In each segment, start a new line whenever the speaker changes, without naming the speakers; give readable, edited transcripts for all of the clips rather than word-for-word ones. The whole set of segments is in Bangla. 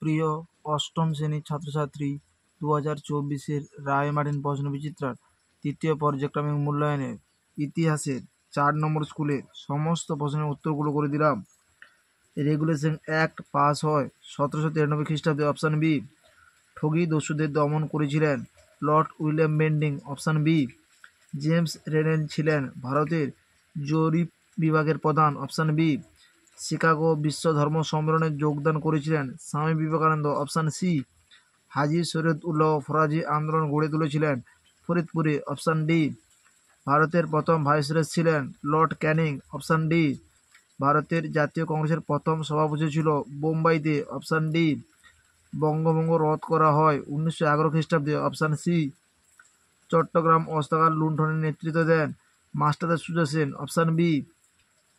প্রিয় অষ্টম শ্রেণীর ছাত্রছাত্রী, 2024-এর রায় মার্টিন প্রশ্ন বিচিত্রার তৃতীয় পর্যায়ক্রমিক মূল্যায়নের ইতিহাসের 4 নম্বর স্কুলের সমস্ত প্রশ্নের উত্তরগুলো করে দিলাম। রেগুলেশন অ্যাক্ট পাস হয় 1793 খ্রিস্টাব্দে। Option B. ঠগী দস্যুদের দমন করেছিলেন lord William Bentinck. Option B. James Rennell ছিলেন ভারতের জরিপ বিভাগের প্রধান। Option B. শিকাগো বিশ্ব ধর্ম সম্মেলনে যোগদান করেছিলেন স্বামী বিবেকানন্দ। Option C. হাজী শরীয়ত উল্লাহ ফরাজি আন্দোলন গড়ে তুলেছিলেন ফরিদপুরে। Option D. ভারতের প্রথম ভাইসরয় ছিলেন লর্ড ক্যানিং। Option D. ভারতের জাতীয় কংগ্রেসের প্রথম সভাপতি ছিল বোম্বাইতে। Option D. বঙ্গভঙ্গ রদ করা হয় 1911 খ্রিস্টাব্দে। Option C. চট্টগ্রাম অস্ত্রাগার লুণ্ঠনের নেতৃত্ব দেন মাস্টারদা সুজা সেন। Option B.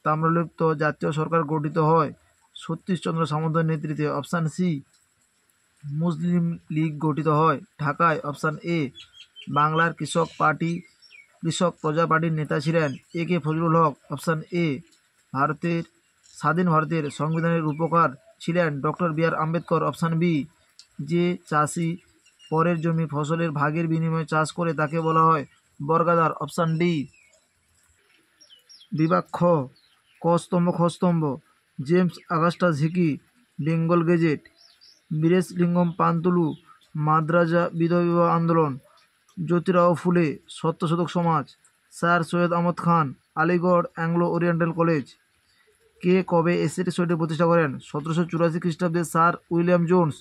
তাম্রলিপ্ত জাতীয় সরকার গঠিত হয় সতীশচন্দ্র সামন্তের নেতৃত্বে। Option C. মুসলিম লীগ গঠিত হয় ঢাকায়। Option A. বাংলার কৃষক প্রজা পার্টির নেতা ছিলেন এ কে ফজলুল হক। Option A. স্বাধীন ভারতের সংবিধানের রূপকার ছিলেন doctor B R Ambedkar. Option B. যে চাষি পরের জমি ফসলের ভাগের বিনিময়ে চাষ করে তাকে বলা হয় বর্গাদার। Option D. বিভাগ খ। ক স্তম্ভ খ স্তম্ভ। James Augustus Hickey, Bengal Gazette. Veeresalingam Pantulu, মাদ্রাজা বিধবা আন্দোলন। Jyotirao Phule, Satyashodhak Samaj. Sir Syed Ahmad Khan, Aligarh Anglo Oriental College. কে কবে এসিটি সোসাইটি প্রতিষ্ঠা করেন? 1784 খ্রিস্টাব্দে স্যার উইলিয়াম জোন্স।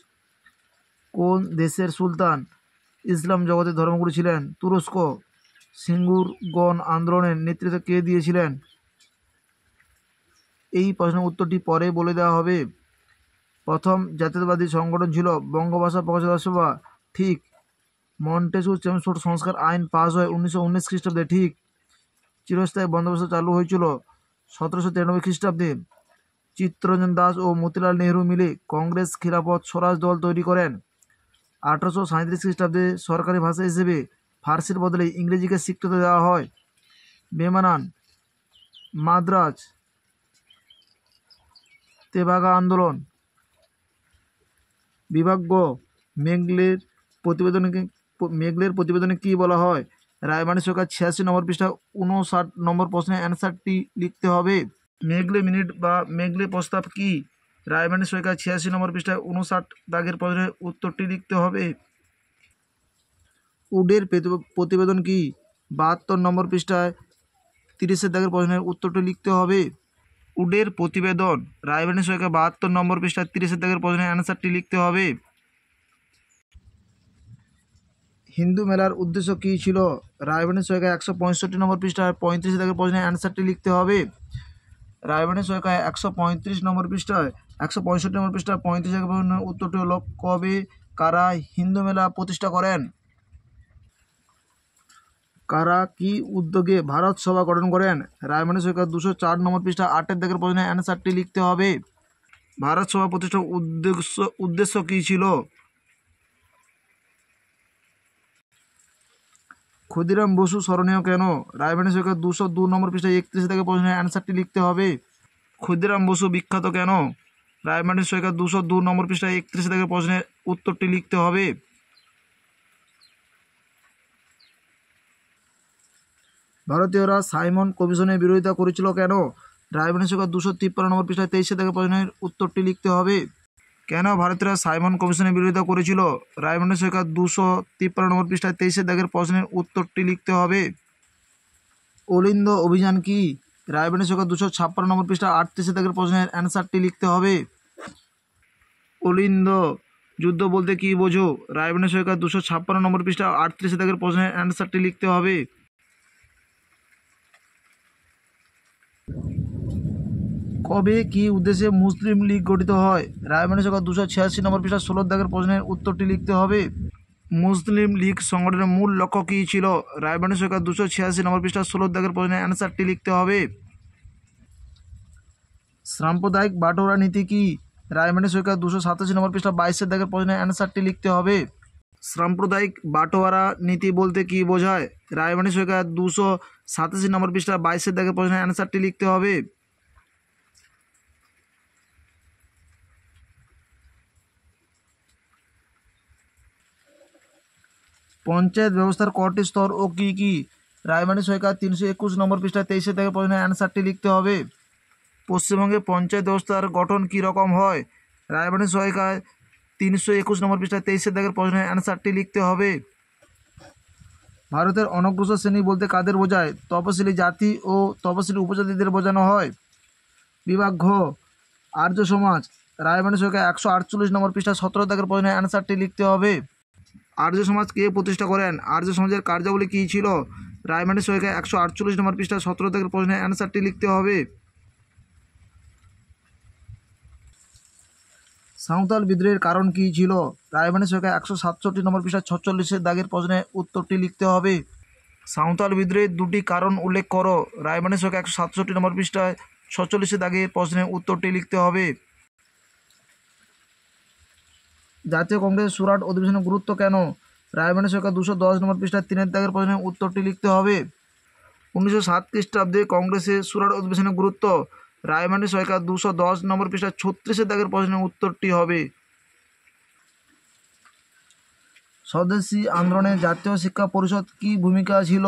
কোন দেশের সুলতান ইসলাম জগতের ধর্মগুরু ছিলেন? তুরস্ক। সিঙ্গুর আন্দোলনের নেতৃত্ব কে দিয়েছিলেন? এই প্রশ্নের উত্তরটি পরে বলে দেওয়া হবে। প্রথম জাতীয়তাবাদী সংগঠন ছিল বঙ্গভাষা প্রকাশক সভা। ঠিক। মন্টেসু চেমসফোর্ড সংস্কার আইন পাস হয় 1919 খ্রিস্টাব্দে। ঠিক। চিরস্থায়ী বন্দোবস্ত চালু হয়েছিল 1793 খ্রিস্টাব্দে। চিত্তরঞ্জন দাস ও মতিলাল নেহরু মিলে কংগ্রেস খিলাফত স্বরাজ দল তৈরি করেন। 1837 খ্রিস্টাব্দে সরকারি ভাষা হিসেবে ফার্সির বদলে ইংরেজিকে স্বীকৃতি দেওয়া হয়। বেমানান মাদ্রাজ তেভাগা আন্দোলন। বিভাগ গ। মেগলের প্রতিবেদনে কি বলা হয়? রায়মার্টিন সরকার 86 নম্বর পৃষ্ঠা 59 নম্বর প্রশ্নের অ্যান্সারটি লিখতে হবে। মেগলে মিনিট বা মেগলে প্রস্তাব কি? রায়মার্টিন সরকার 86 নম্বর পৃষ্ঠায় 59 দাগের প্রশ্নের উত্তরটি লিখতে হবে। উডের প্রতিবেদন কি? 72 নম্বর পৃষ্ঠায় 30 দাগের প্রশ্নের উত্তরটি লিখতে হবে। উডের প্রতিবেদন রায়মার্টিন সরকার 72 নম্বর পৃষ্ঠায় 30 দাগের প্রশ্নের অ্যান্সারটি লিখতে হবে। হিন্দু মেলার উদ্দেশ্য কী ছিল? রায়মার্টিন সরকার 165 নম্বর পৃষ্ঠায় 35 দাগের প্রশ্নের অ্যান্সারটি লিখতে হবে। রায়মার্টিন সরকার 135 নম্বর পৃষ্ঠায় 165 নম্বর পৃষ্ঠায় 35 দাগের প্রশ্নের উত্তরটি হল কবে কারা হিন্দু মেলা প্রতিষ্ঠা করেন? কারা কি উদ্যোগে ভারত সভা গঠন করেন? রায়মার্টিন সরকার 204 নম্বর পৃষ্ঠা 8 দাগের প্রশ্নের অ্যান্সারটি লিখতে হবে। ভারত সভা প্রতিষ্ঠার উদ্দেশ্য কী ছিল? ক্ষুদিরাম বসু স্মরণীয় কেন? রায়মার্টিন সরকার 202 নম্বর পৃষ্ঠায় 31 দাগের প্রশ্নের অ্যান্সারটি লিখতে হবে। ক্ষুদিরাম বসু বিখ্যাত কেন? রায়মার্টিন সরকার 202 নম্বর পৃষ্ঠায় 31 দাগের প্রশ্নের উত্তরটি লিখতে হবে। ভারতীয়রা সাইমন কমিশনের বিরোধিতা করেছিল কেন? রায়মার্টিন সরকার 253 নম্বর পৃষ্ঠায় 23 দাগের প্রশ্নের উত্তরটি লিখতে হবে। কেন ভারতীয়রা সাইমন কমিশনের বিরোধিতা করেছিল? রায়মার্টিন সরকার 253 নম্বর পৃষ্ঠায় 23 দাগের প্রশ্নের উত্তরটি লিখতে হবে। অলিন্দ অভিযান কি? রায়মার্টিন সরকার 256 নম্বর পৃষ্ঠায় 38 দাগের প্রশ্নের অ্যান্সারটি লিখতে হবে। অলিন্দ যুদ্ধ বলতে কি বোঝো? রায়মার্টিন সরকার 256 নম্বর পৃষ্ঠায় 38 দাগের প্রশ্নের অ্যান্সারটি লিখতে হবে। কবে কি উদ্দেশ্যে মুসলিম লীগ গঠিত হয়? রায়মার্টিন সরকার 286 নম্বর পৃষ্ঠা 16 দাগের প্রশ্নের উত্তরটি লিখতে হবে। মুসলিম লীগ সংগঠনের মূল লক্ষ্য কী ছিল? রায়মার্টিন সরকার 286 নম্বর পৃষ্ঠা 16 দাগের প্রশ্নের অ্যান্সারটি লিখতে হবে। সাম্প্রদায়িক বাটোয়ারা নীতি কি? রায়মার্টিন সরকার 287 নম্বর পৃষ্ঠা 22 দাগের প্রশ্নের অ্যান্সারটি লিখতে হবে। সাম্প্রদায়িক বাটোয়ারা নীতি বলতে কি বোঝায়? রায়মার্টিন সরকার 287 নম্বর পৃষ্ঠা 22 দাগের প্রশ্নের অ্যান্সারটি লিখতে হবে। পঞ্চায়েত ব্যবস্থার কটি স্তর ও কি কি? রায়মানি সরকার 321 নম্বর পৃষ্ঠা 23 থেকে প্রশ্নের অ্যান্সারটি লিখতে হবে। পশ্চিমবঙ্গে পঞ্চায়েত ব্যবস্থার গঠন কী রকম হয়? রায়মানি সরকার 321 নম্বর পৃষ্ঠা 23 থেকে প্রশ্নের অ্যান্সারটি লিখতে হবে। ভারতের অনগ্রসর শ্রেণী বলতে কাদের বোঝায়? তপশিলি জাতি ও তপশিলি উপজাতিদের বোঝানো হয়। বিভাগ ঘ, আর্য সমাজ। রায়মানি সরকার 148 নম্বর পৃষ্ঠা 17 থেকে প্রশ্নের অ্যান্সারটি লিখতে হবে। আর্য সমাজ কে প্রতিষ্ঠা করেন? আর্য সমাজের কার্যাবলী কী ছিল? রায়মানি সরকার 148 নম্বর পৃষ্ঠা 17 থেকে প্রশ্নের অ্যান্সারটি লিখতে হবে। সাঁওতাল বিদ্রোহের কারণ কী ছিল? রায়মানি সরকার 167 নম্বর পৃষ্ঠা 46 দাগের প্রশ্নের উত্তরটি লিখতে হবে। সাঁওতাল বিদ্রোহের দুটি কারণ উল্লেখ করো। রায়মানি সরকার 167 নম্বর পৃষ্ঠায় 46 দাগের প্রশ্নের উত্তরটি লিখতে হবে। জাতীয় কংগ্রেসের সুরাট অধিবেশনের গুরুত্ব কেন? রায়মানি সরকার 210 নম্বর পৃষ্ঠায় 3 দাগের প্রশ্নের উত্তরটি লিখতে হবে। 1907 খ্রিস্টাব্দে কংগ্রেসের সুরাট অধিবেশনের গুরুত্ব। রায়মানি সরকার 210 নম্বর পৃষ্ঠা 36 দাগের প্রশ্নের উত্তরটি হবে। স্বদেশী আন্দোলনে জাতীয় শিক্ষা পরিষদ কি ভূমিকা ছিল?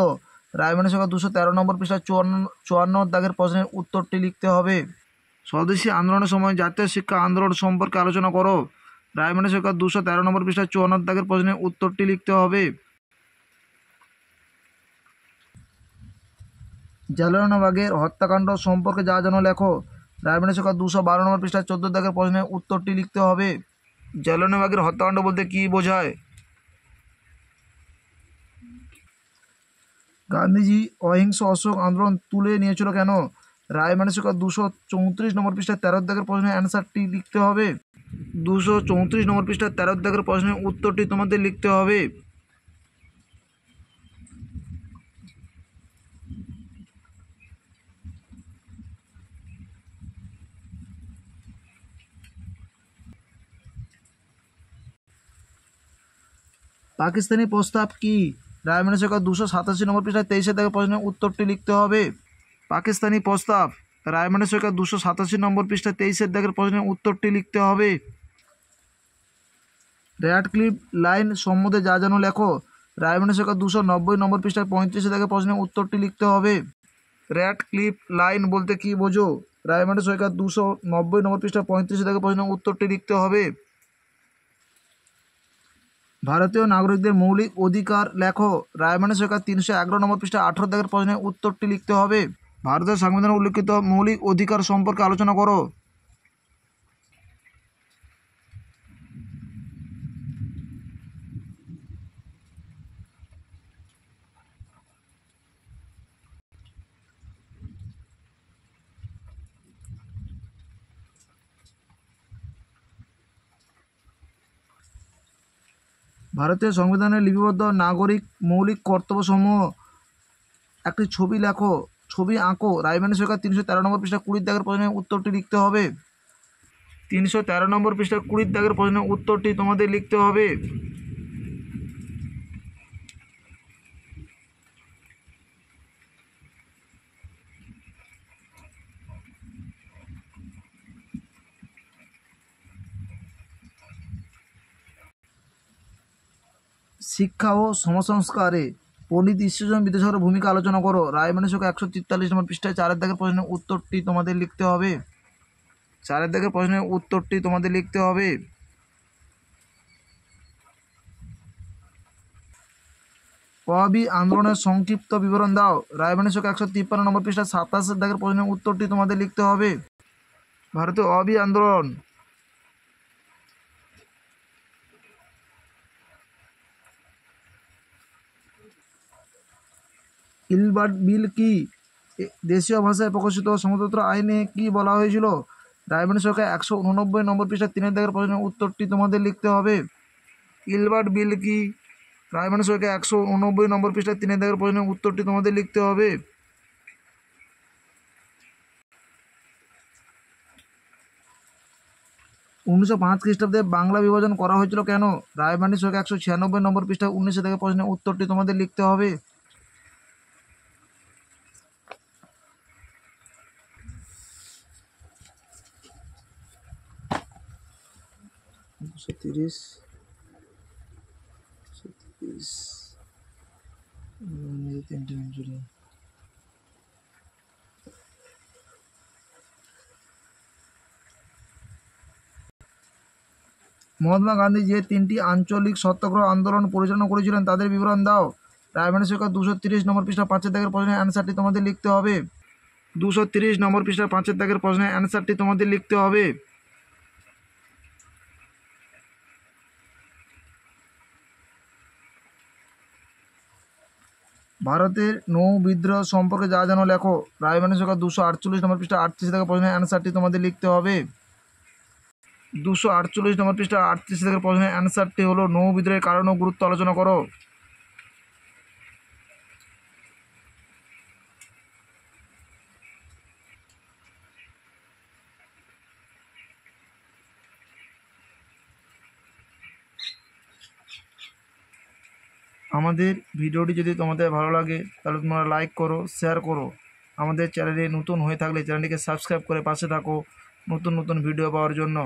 রায়মানি সরকার 213 নম্বর পৃষ্ঠা 54 দাগের প্রশ্নের উত্তরটি লিখতে হবে। স্বদেশী আন্দোলনের সময় জাতীয় শিক্ষা আন্দোলন সম্পর্কে আলোচনা করো। রায়মানি সরকার 213 নম্বর পৃষ্ঠা 54 দাগের প্রশ্নের উত্তরটি লিখতে হবে। জালিয়ানওয়ালাবাগের হত্যাকাণ্ড সম্পর্কে যা জানো লেখো। রায়মানি সরকার 212 নম্বর পৃষ্ঠা 14 দাগের প্রশ্নের উত্তরটি লিখতে হবে। জালিয়ানওয়ালাবাগের হত্যাকাণ্ড বলতে কী বোঝায়? গান্ধীজি অহিংস অশোক আন্দোলন তুলে নিয়েছিল কেন? রায়মানি সরকার 234 নম্বর পৃষ্ঠা 13 দাগের প্রশ্নের অ্যান্সারটি লিখতে হবে। 234 নম্বর পৃষ্ঠা 13 দাগের প্রশ্নের উত্তরটি তোমাদের লিখতে হবে। পাকিস্তানি প্রস্তাব কি? রায়মানি সরকার 287 নম্বর পৃষ্ঠায় 23 দাগের প্রশ্নের উত্তরটি লিখতে হবে। পাকিস্তানি প্রস্তাব। রায়মানি সরকার 287 নম্বর পৃষ্ঠায় 23 দাগের প্রশ্নের উত্তরটি লিখতে হবে। র্যাডক্লিফ লাইন সম্বন্ধে যা জানো লেখো। রায়মানি সরকার 290 নম্বর পৃষ্ঠায় 35 দাগের প্রশ্নের উত্তরটি লিখতে হবে। র্যাডক্লিফ লাইন বলতে কী বোঝো? রায়মানি সরকার 290 নম্বর পৃষ্ঠায় 35 দাগের প্রশ্নের উত্তরটি লিখতে হবে। ভারতীয় নাগরিকদের মৌলিক অধিকার লেখো। রায়মানি সরকার 311 নম্বর পৃষ্ঠায় 18 দাগের প্রশ্নের উত্তরটি লিখতে হবে। ভারতের সংবিধানে উল্লিখিত মৌলিক অধিকার সম্পর্কে আলোচনা করো। ভারতীয় সংবিধানে লিপিবদ্ধ নাগরিক মৌলিক কর্তব্যসমূহ একটি ছবি লেখো। ছবি আঁকো। রায়মানি সরকার 313 নম্বর পৃষ্ঠা 20 দাগের প্রশ্নের উত্তরটি লিখতে হবে। 313 নম্বর পৃষ্ঠা 20 দাগের প্রশ্নের উত্তরটি তোমাদের লিখতে হবে। শিক্ষা ও সমাজসংস্কারে পণ্ডিত ঈশ্বরচন্দ্র বিদ্যাসাগরের ভূমিকা আলোচনা করো। রায়মানি সরকার 143 নম্বর পৃষ্ঠায় 4 দাগের প্রশ্নের উত্তরটি তোমাদের লিখতে হবে। 4 দাগের প্রশ্নের উত্তরটি তোমাদের লিখতে হবে। অবি আন্দোলনের সংক্ষিপ্ত বিবরণ দাও। রায়মানি সরকার 153 নম্বর পৃষ্ঠা 27 দাগের প্রশ্নের উত্তরটি তোমাদের লিখতে হবে। ভারতীয় অবি আন্দোলন। ইলবার্ট বিল কি? দেশীয় ভাষায় প্রকাশিত সমতন্ত্র আইনে কি বলা হয়েছিল? রায়মানি সরকার 189 নম্বর পৃষ্ঠা 3 দাগের প্রশ্নের উত্তরটি তোমাদের লিখতে হবে। ইলবার্ট বিল কি? রায়মানি সরকার 189 নম্বর পৃষ্ঠা 3 দাগের প্রশ্নের উত্তরটি তোমাদের লিখতে হবে। 1905 খ্রিস্টাব্দে বাংলা বিভাজন করা হয়েছিল কেন? রায়মানি সরকার 196 নম্বর পৃষ্ঠা 19 থেকে প্রশ্নের উত্তরটি তোমাদের লিখতে হবে। 230 তিনটে সেঞ্চুরি। মহাত্মা গান্ধী যে 3টি আঞ্চলিক সত্যাগ্রহ আন্দোলন পরিচালনা করেছিলেন তাদের বিবরণ দাও। রায়মানের সংখ্যা 230 নম্বর পৃষ্ঠা 5 দাগের প্রশ্নের অ্যান্সারটি তোমাদের লিখতে হবে। 230 নম্বর পৃষ্ঠা 5 দাগের প্রশ্নের অ্যান্সারটি তোমাদের লিখতে হবে। ভারতের নৌ বিদ্রোহ সম্পর্কে যা জানো লেখো। রায়মানের সংখ্যা 248 নম্বর পৃষ্ঠা 38 দাগের প্রশ্নের অ্যান্সারটি তোমাদের লিখতে হবে। 248 নম্বর পৃষ্ঠা 38 দাগের প্রশ্নের অ্যান্সারটি হলো নৌ বিদ্রোহের কারণ ও গুরুত্ব আলোচনা করো। আমাদের ভিডিওটি যদি তোমাদের ভালো লাগে তাহলে তোমরা লাইক করো, শেয়ার করো। আমাদের চ্যানেলে নতুন হয়ে থাকলে চ্যানেলটিকে সাবস্ক্রাইব করে পাশে থাকো নতুন নতুন ভিডিও পাওয়ার জন্য।